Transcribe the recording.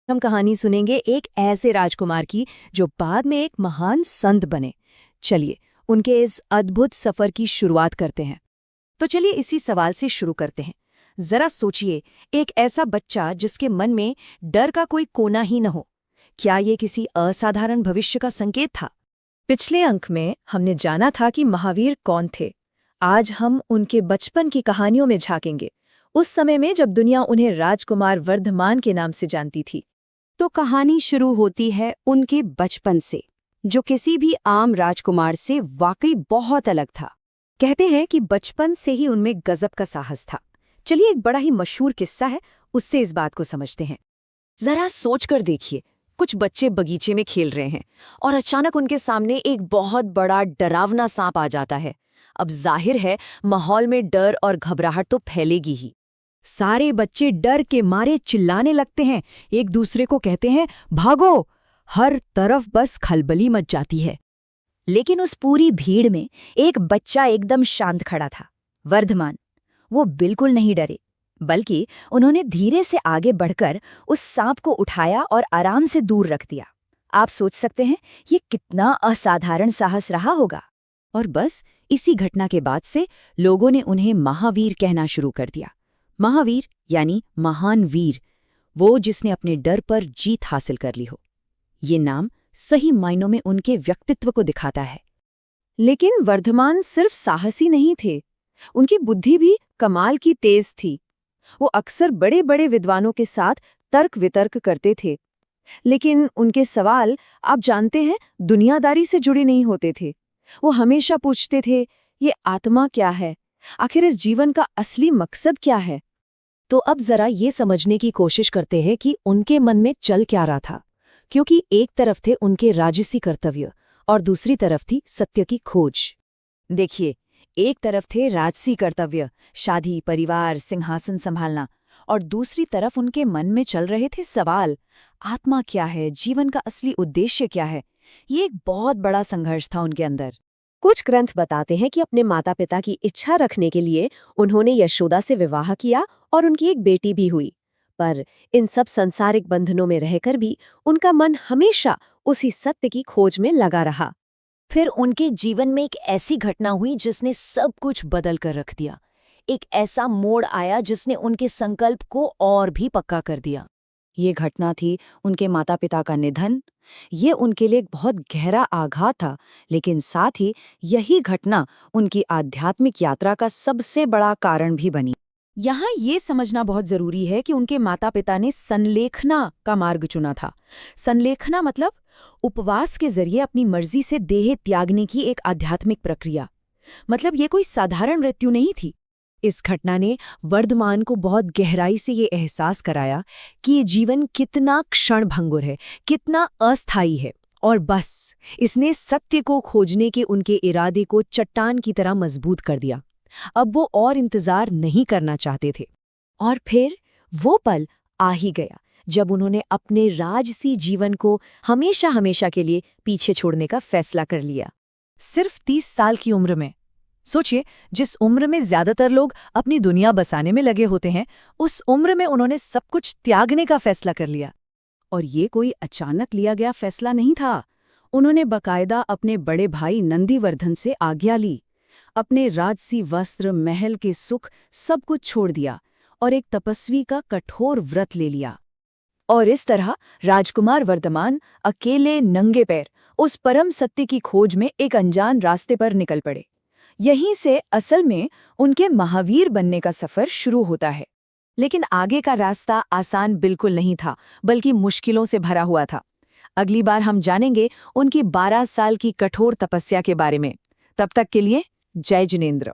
हम कहानी सुनेंगे एक ऐसे राजकुमार की जो बाद में एक महान संत बने। चलिए उनके इस अद्भुत सफर की शुरुआत करते हैं। तो चलिए इसी सवाल से शुरू करते हैं। जरा सोचिए, एक ऐसा बच्चा जिसके मन में डर का कोई कोना ही न हो, क्या ये किसी असाधारण भविष्य का संकेत था? पिछले अंक में हमने जाना था कि महावीर कौन थे। आज हम उनके बचपन की कहानियों में झांकेंगे, उस समय में जब दुनिया उन्हें राजकुमार वर्धमान के नाम से जानती थी। तो कहानी शुरू होती है उनके बचपन से, जो किसी भी आम राजकुमार से वाकई बहुत अलग था। कहते हैं कि बचपन से ही उनमें गजब का साहस था। चलिए एक बड़ा ही मशहूर किस्सा है, उससे इस बात को समझते हैं। जरा सोचकर देखिए, कुछ बच्चे बगीचे में खेल रहे हैं और अचानक उनके सामने एक बहुत बड़ा डरावना सांप आ जाता है। अब जाहिर है माहौल में डर और घबराहट तो फैलेगी ही। सारे बच्चे डर के मारे चिल्लाने लगते हैं, एक दूसरे को कहते हैं भागो। हर तरफ बस खलबली मच जाती है। लेकिन उस पूरी भीड़ में एक बच्चा एकदम शांत खड़ा था, वर्धमान। वो बिल्कुल नहीं डरे, बल्कि उन्होंने धीरे से आगे बढ़कर उस सांप को उठाया और आराम से दूर रख दिया। आप सोच सकते हैं ये कितना असाधारण साहस रहा होगा। और बस इसी घटना के बाद से लोगों ने उन्हें महावीर कहना शुरू कर दिया। महावीर यानी महान वीर, वो जिसने अपने डर पर जीत हासिल कर ली हो। ये नाम सही मायनों में उनके व्यक्तित्व को दिखाता है। लेकिन वर्धमान सिर्फ साहसी नहीं थे, उनकी बुद्धि भी कमाल की तेज थी। वो अक्सर बड़े बड़े विद्वानों के साथ तर्क वितर्क करते थे, लेकिन उनके सवाल, आप जानते हैं, दुनियादारी से जुड़े नहीं होते थे। वो हमेशा पूछते थे, ये आत्मा क्या है? आखिर इस जीवन का असली मकसद क्या है? तो अब जरा ये समझने की कोशिश करते हैं कि उनके मन में चल क्या रहा था, क्योंकि एक तरफ थे उनके राजसी कर्तव्य और दूसरी तरफ थी सत्य की खोज। देखिए, एक तरफ थे राजसी कर्तव्य, शादी, परिवार, सिंहासन संभालना, और दूसरी तरफ उनके मन में चल रहे थे सवाल, आत्मा क्या है, जीवन का असली उद्देश्य क्या है। ये एक बहुत बड़ा संघर्ष था उनके अंदर। कुछ ग्रंथ बताते हैं कि अपने माता पिता की इच्छा रखने के लिए उन्होंने यशोदा से विवाह किया और उनकी एक बेटी भी हुई। पर इन सब संसारिक बंधनों में रहकर भी उनका मन हमेशा उसी सत्य की खोज में लगा रहा। फिर उनके जीवन में एक ऐसी घटना हुई जिसने सब कुछ बदल कर रख दिया। एक ऐसा मोड़ आया जिसने उनके संकल्प को और भी पक्का कर दिया। ये घटना थी उनके माता पिता का निधन। ये उनके लिए एक बहुत गहरा आघात था, लेकिन साथ ही यही घटना उनकी आध्यात्मिक यात्रा का सबसे बड़ा कारण भी बनी। यहाँ ये समझना बहुत जरूरी है कि उनके माता पिता ने संलेखना का मार्ग चुना था। संलेखना मतलब उपवास के जरिए अपनी मर्जी से देह त्यागने की एक आध्यात्मिक प्रक्रिया। मतलब ये कोई साधारण मृत्यु नहीं थी। इस घटना ने वर्धमान को बहुत गहराई से ये एहसास कराया कि ये जीवन कितना क्षणभंगुर है, कितना अस्थायी है, और बस इसने सत्य को खोजने के उनके इरादे को चट्टान की तरह मजबूत कर दिया। अब वो और इंतजार नहीं करना चाहते थे। और फिर वो पल आ ही गया जब उन्होंने अपने राजसी जीवन को हमेशा हमेशा के लिए पीछे छोड़ने का फैसला कर लिया। सिर्फ 30 साल की उम्र में। सोचिए, जिस उम्र में ज्यादातर लोग अपनी दुनिया बसाने में लगे होते हैं, उस उम्र में उन्होंने सब कुछ त्यागने का फैसला कर लिया। और ये कोई अचानक लिया गया फैसला नहीं था। उन्होंने बकायदा अपने बड़े भाई नंदीवर्धन से आज्ञा ली, अपने राजसी वस्त्र, महल के सुख, सब कुछ छोड़ दिया और एक तपस्वी का कठोर व्रत ले लिया। और इस तरह राजकुमार वर्धमान अकेले नंगे पैर उस परम सत्य की खोज में एक अनजान रास्ते पर निकल पड़े। यहीं से असल में उनके महावीर बनने का सफर शुरू होता है। लेकिन आगे का रास्ता आसान बिल्कुल नहीं था, बल्कि मुश्किलों से भरा हुआ था। अगली बार हम जानेंगे उनकी 12 साल की कठोर तपस्या के बारे में। तब तक के लिए जय जिनेंद्र।